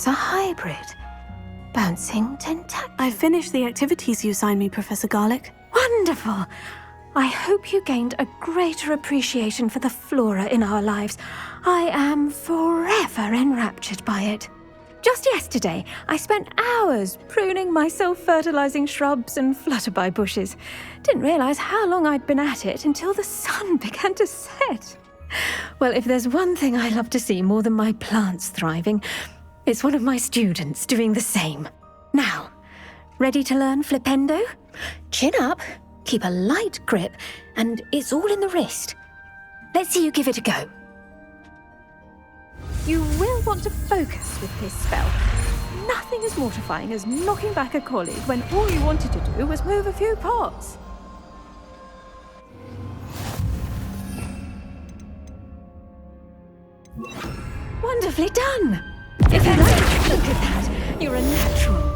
perhaps a hybrid. Bouncing tentac. I finished the activities you signed me, Professor Garlick. Wonderful! I hope you gained a greater appreciation for the flora in our lives. I am forever enraptured by it. Just yesterday, I spent hours pruning my self-fertilizing shrubs and flutterby bushes. Didn't realize how long I'd been at it until the sun began to set. Well, if there's one thing I love to see more than my plants thriving, it's one of my students doing the same. Now, ready to learn flipendo? Chin up, keep a light grip, and it's all in the wrist. Let's see you give it a go. You will want to focus with this spell. Nothing as mortifying as knocking back a colleague when all you wanted to do was move a few pots. Wonderfully done! If you like to look at that, you're a natural.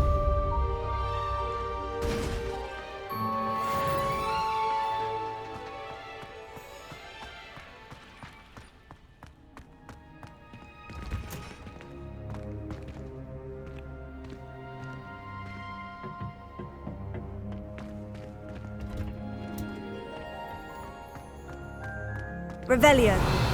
Revelio.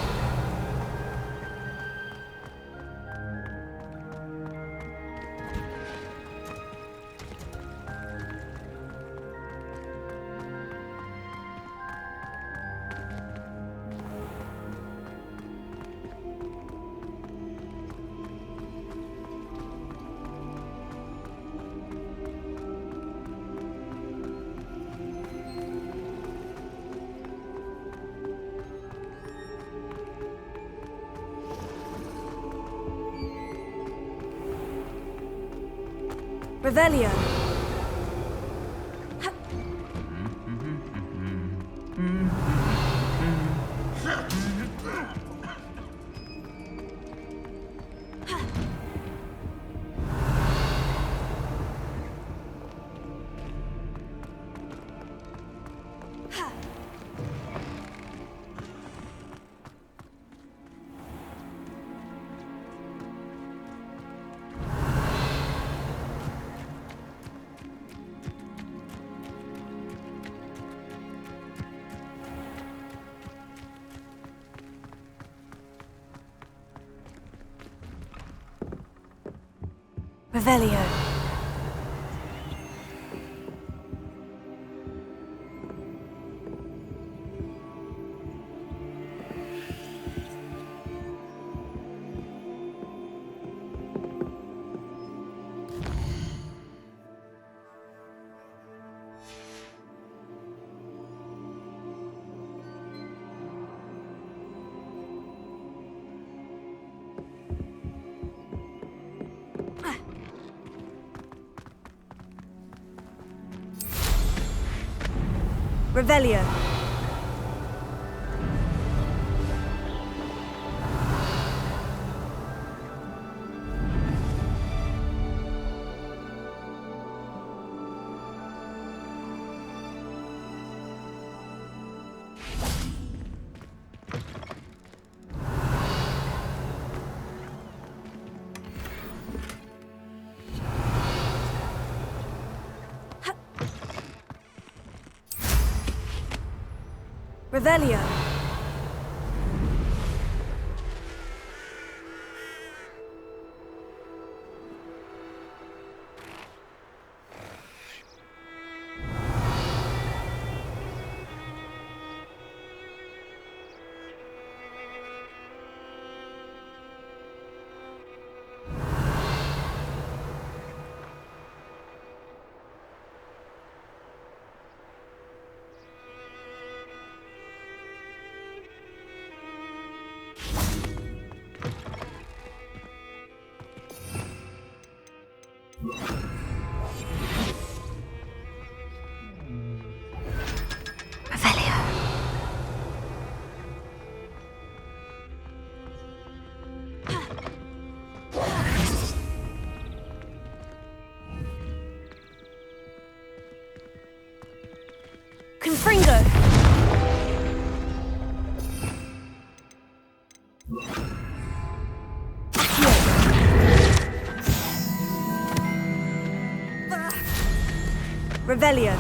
Revelio. Revelio. Revelio. Revelio. Revelio.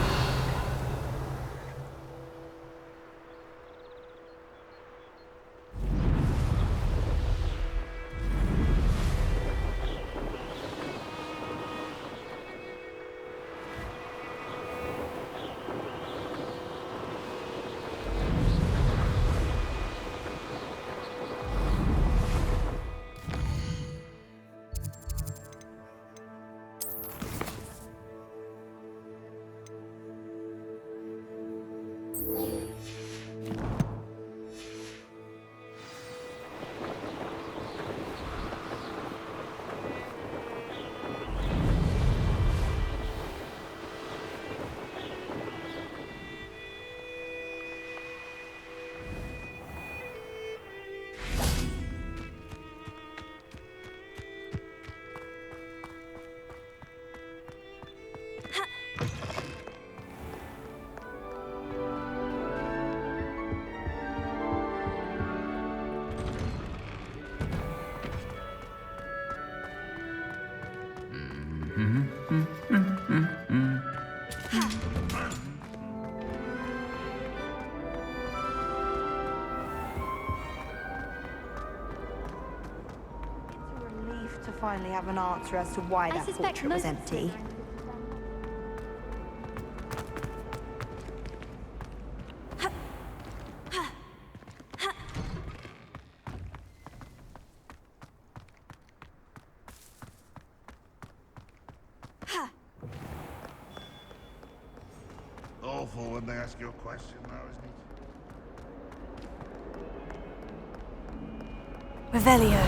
To finally have an answer as to why that portrait was empty. Awful when they ask you a question now, isn't it? Revelio.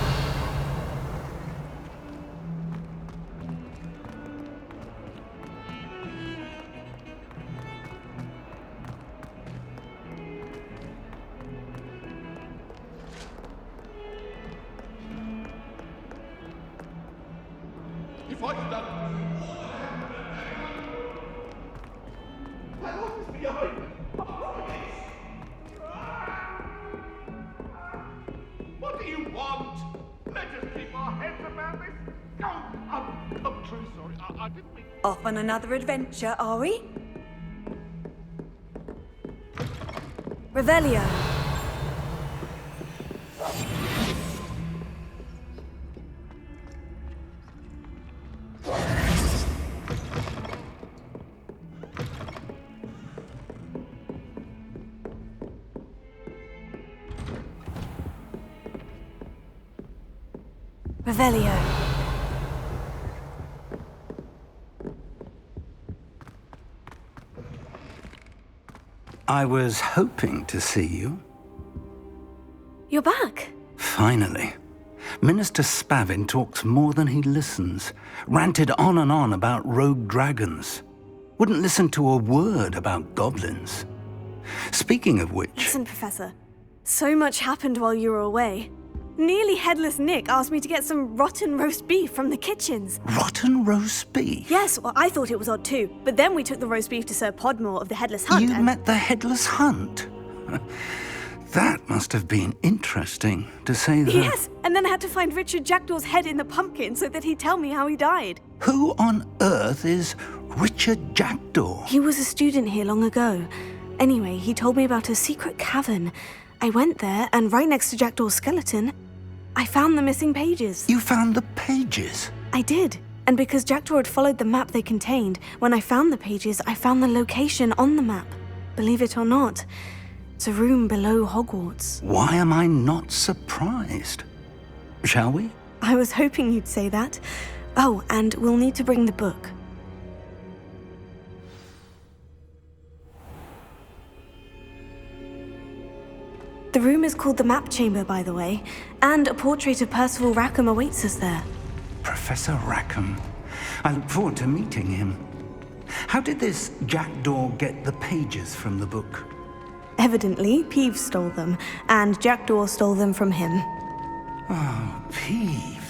If I'd done... That office behind me! What do you want? Let us keep our heads about this. Go! I'm truly sorry. I didn't mean... Off on another adventure, are we? Revelio. Revelio. I was hoping to see you. You're back. Finally. Minister Spavin talks more than he listens. Ranted on and on about rogue dragons. Wouldn't listen to a word about goblins. Speaking of which... Listen, Professor. So much happened while you were away. Nearly Headless Nick asked me to get some rotten roast beef from the kitchens. Rotten roast beef? Yes, well, I thought it was odd too. But then we took the roast beef to Sir Podmore of the Headless Hunt. You met the Headless Hunt? That must have been interesting, to say the... Yes, and then I had to find Richard Jackdaw's head in the pumpkin so that he'd tell me how he died. Who on earth is Richard Jackdaw? He was a student here long ago. Anyway, he told me about a secret cavern. I went there, and right next to Jackdaw's skeleton, I found the missing pages. You found the pages? I did. And because Jackdaw had followed the map they contained, when I found the pages, I found the location on the map. Believe it or not, it's a room below Hogwarts. Why am I not surprised? Shall we? I was hoping you'd say that. Oh, and we'll need to bring the book. The room is called the Map Chamber, by the way, and a portrait of Percival Rackham awaits us there. Professor Rackham. I look forward to meeting him. How did this Jackdaw get the pages from the book? Evidently, Peeves stole them, and Jackdaw stole them from him. Oh, Peeves.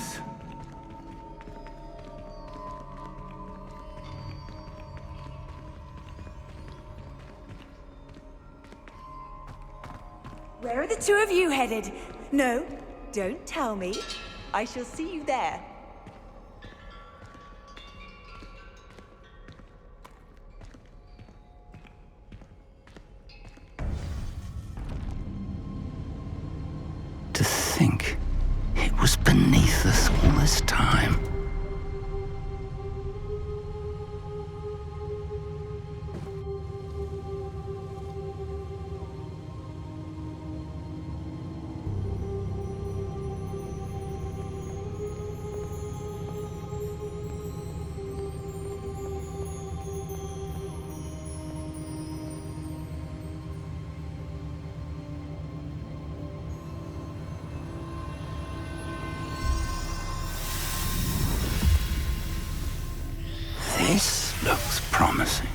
Where are the two of you headed? No, don't tell me. I shall see you there. think it was beneath us all this time? This looks promising.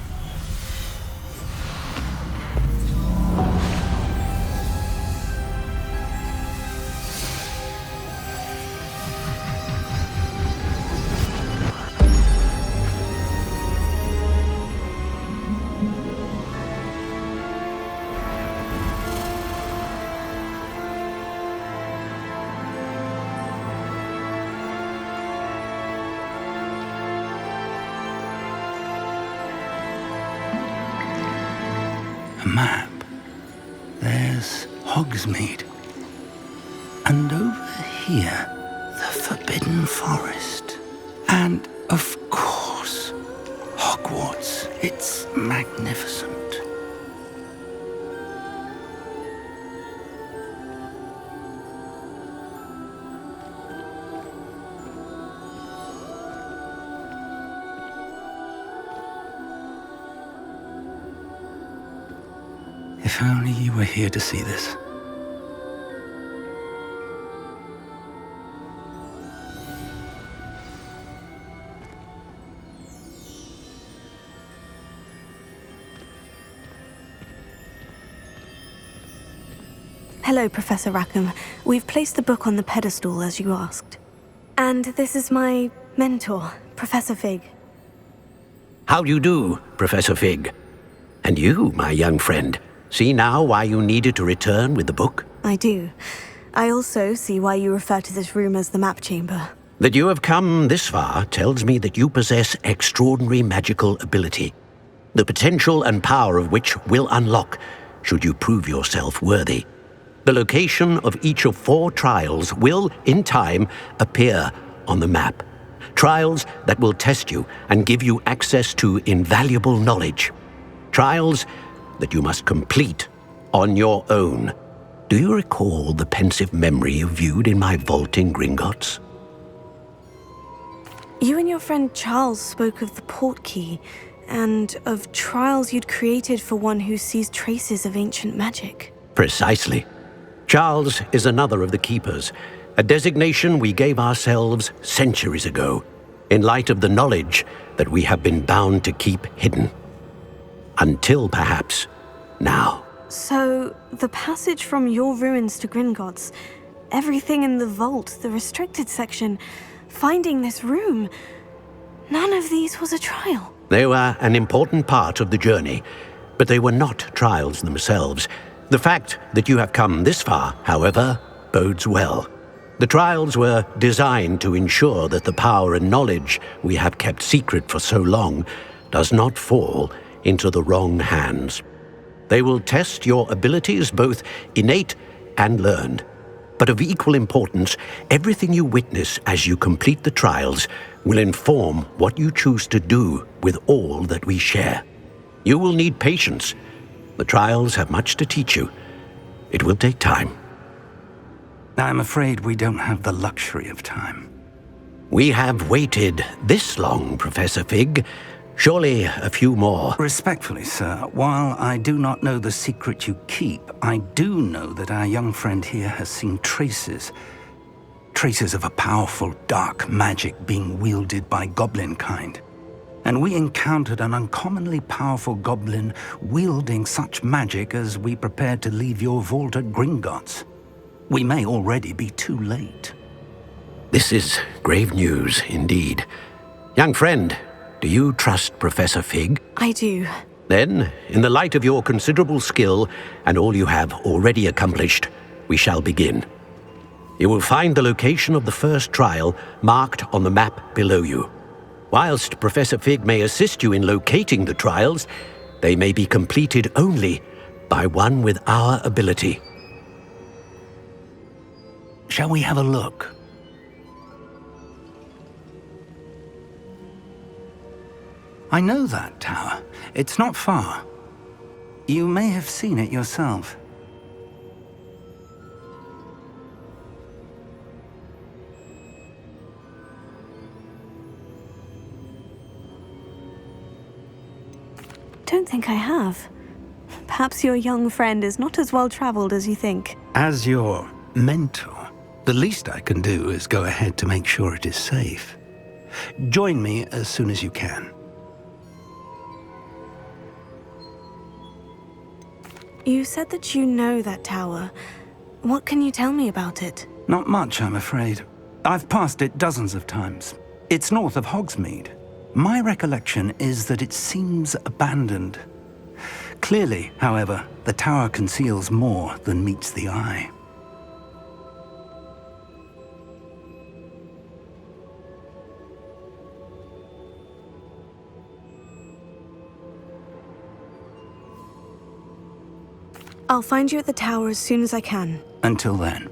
A map. There's Hogsmeade. And over here, the Forbidden Forest. And, of course, Hogwarts. It's magnificent. If only you were here to see this. Hello, Professor Rackham. We've placed the book on the pedestal as you asked. And this is my mentor, Professor Fig. How do you do, Professor Fig? And you, my young friend, see now why you needed to return with the book? I do. I also see why you refer to this room as the map chamber. That you have come this far tells me that you possess extraordinary magical ability, the potential and power of which will unlock should you prove yourself worthy. The location of each of 4 trials will, in time, appear on the map. Trials that will test you and give you access to invaluable knowledge. Trials that you must complete on your own. Do you recall the pensive memory you viewed in my vault in Gringotts? You and your friend Charles spoke of the portkey, and of trials you'd created for one who sees traces of ancient magic. Precisely. Charles is another of the Keepers, a designation we gave ourselves centuries ago, in light of the knowledge that we have been bound to keep hidden. Until, perhaps, now. So, the passage from your ruins to Gringotts, everything in the vault, the restricted section, finding this room, none of these was a trial. They were an important part of the journey, but they were not trials themselves. The fact that you have come this far, however, bodes well. The trials were designed to ensure that the power and knowledge we have kept secret for so long does not fall into the wrong hands. They will test your abilities, both innate and learned. But of equal importance, everything you witness as you complete the trials will inform what you choose to do with all that we share. You will need patience. The trials have much to teach you. It will take time. I'm afraid we don't have the luxury of time. We have waited this long, Professor Fig. Surely a few more. Respectfully, sir, while I do not know the secret you keep, I do know that our young friend here has seen traces of a powerful dark magic being wielded by goblin kind. And we encountered an uncommonly powerful goblin wielding such magic as we prepared to leave your vault at Gringotts. We may already be too late. This is grave news indeed. Young friend, do you trust Professor Fig? I do. Then, in the light of your considerable skill and all you have already accomplished, we shall begin. You will find the location of the first trial marked on the map below you. Whilst Professor Fig may assist you in locating the trials, they may be completed only by one with our ability. Shall we have a look? I know that tower. It's not far. You may have seen it yourself. Don't think I have. Perhaps your young friend is not as well traveled as you think. As your mentor, the least I can do is go ahead to make sure it is safe. Join me as soon as you can. You said that you know that tower. What can you tell me about it? Not much, I'm afraid. I've passed it dozens of times. It's north of Hogsmeade. My recollection is that it seems abandoned. Clearly, however, the tower conceals more than meets the eye. I'll find you at the tower as soon as I can. Until then,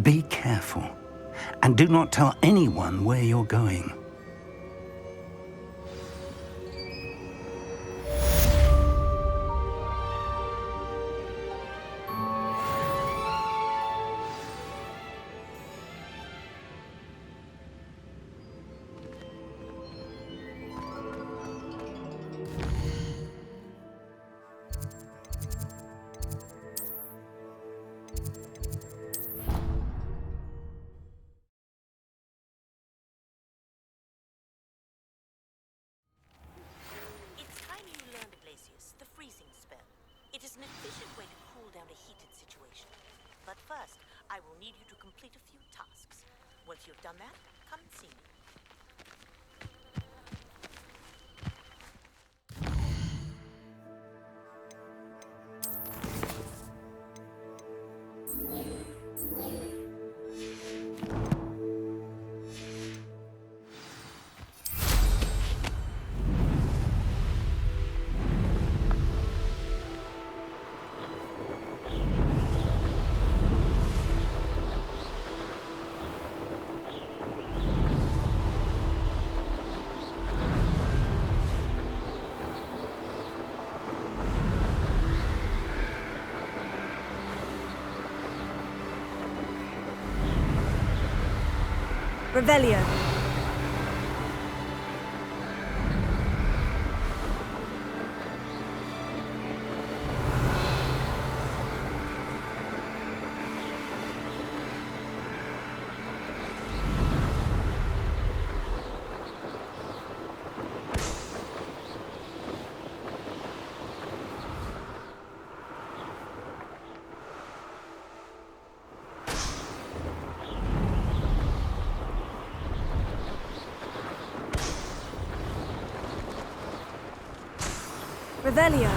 be careful, and do not tell anyone where you're going. It is an efficient way to cool down a heated situation. But first, I will need you to complete a few tasks. Once you've done that, come and see me. Revelio. Revelio.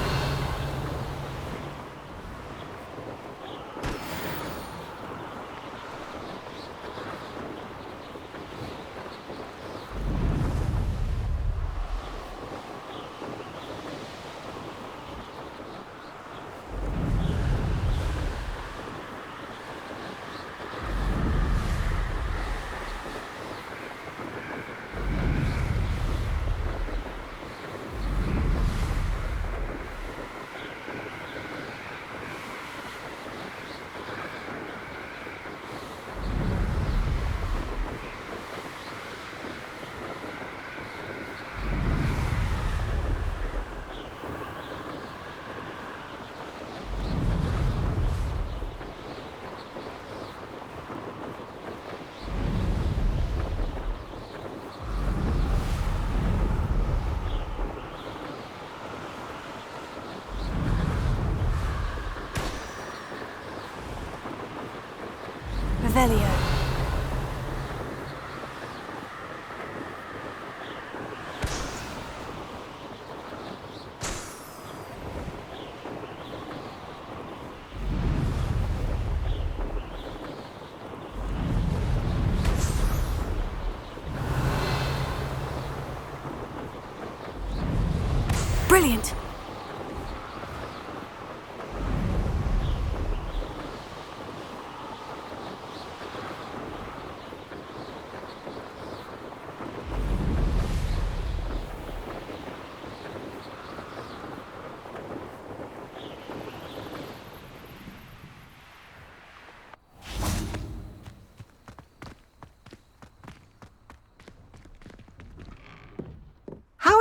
Revelio. Brilliant.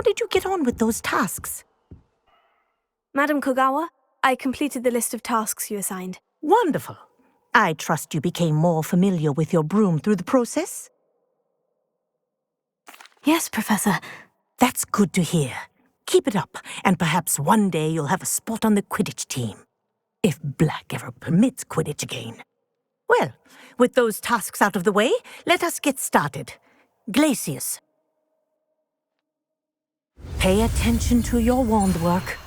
did you get on with those tasks? Madam Kogawa, I completed the list of tasks you assigned. Wonderful. I trust you became more familiar with your broom through the process? Yes, Professor. That's good to hear. Keep it up, and perhaps one day you'll have a spot on the Quidditch team. If Black ever permits Quidditch again. Well, with those tasks out of the way, let us get started. Glacius. Pay attention to your wand work.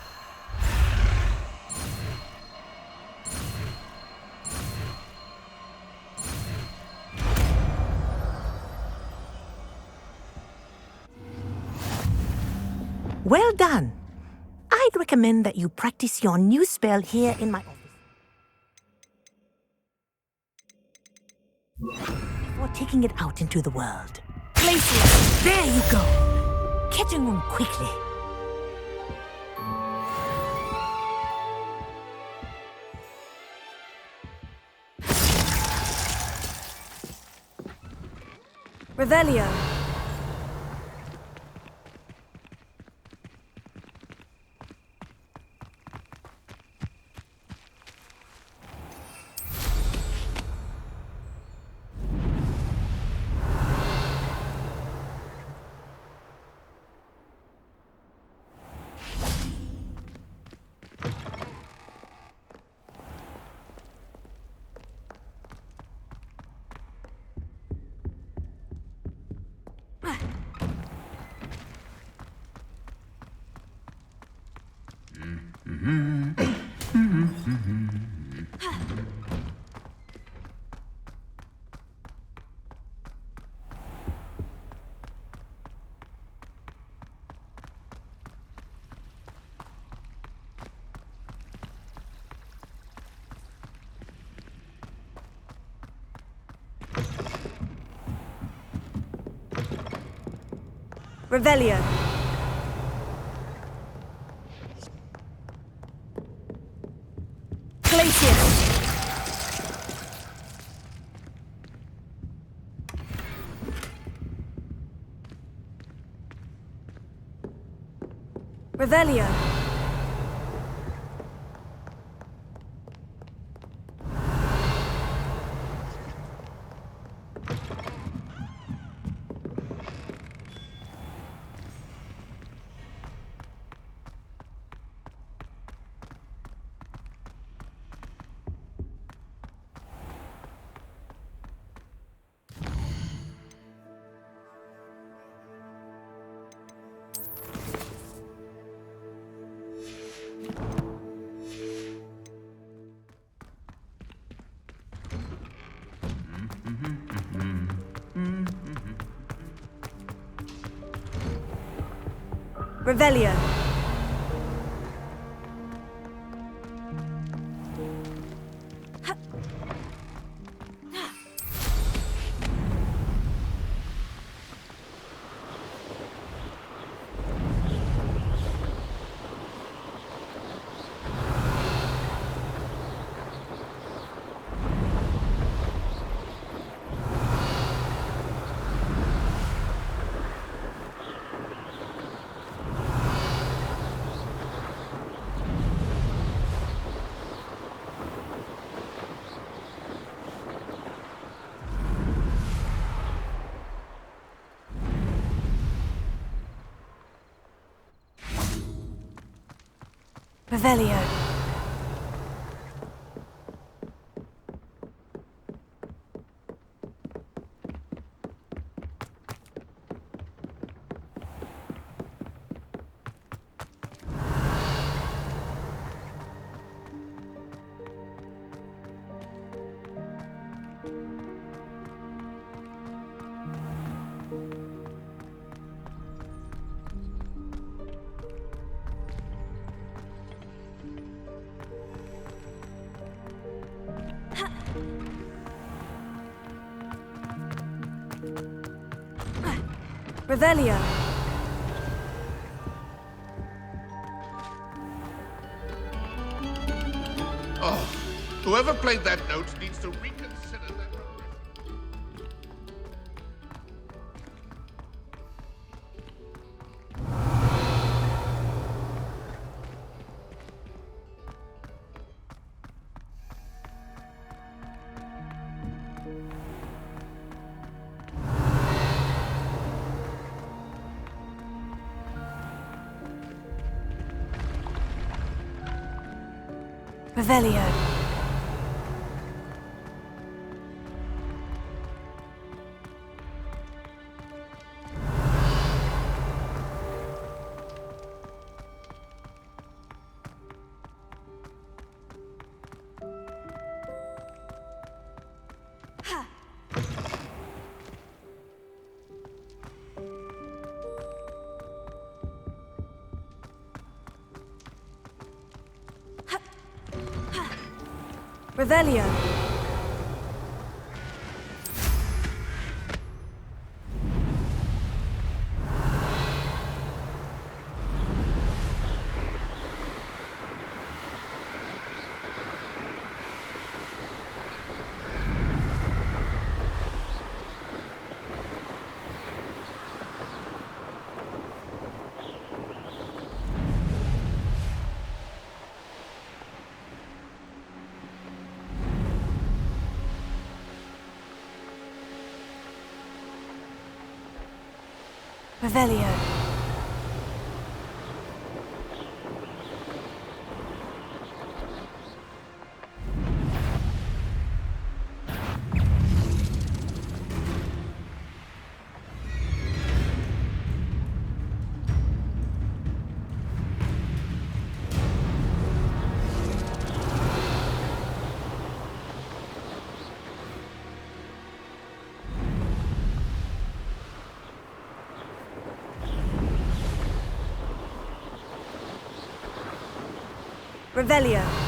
Well done. I'd recommend that you practice your new spell here in my office before taking it out into the world. Glacius, there you go. Catching room quickly. Revelio. Revelio. Glacius. Revelio. Revelio. Revelio. Revelio. Oh, whoever played that note needs to reconsider their progress. Revelio. Revelio. Revelio. Revelio.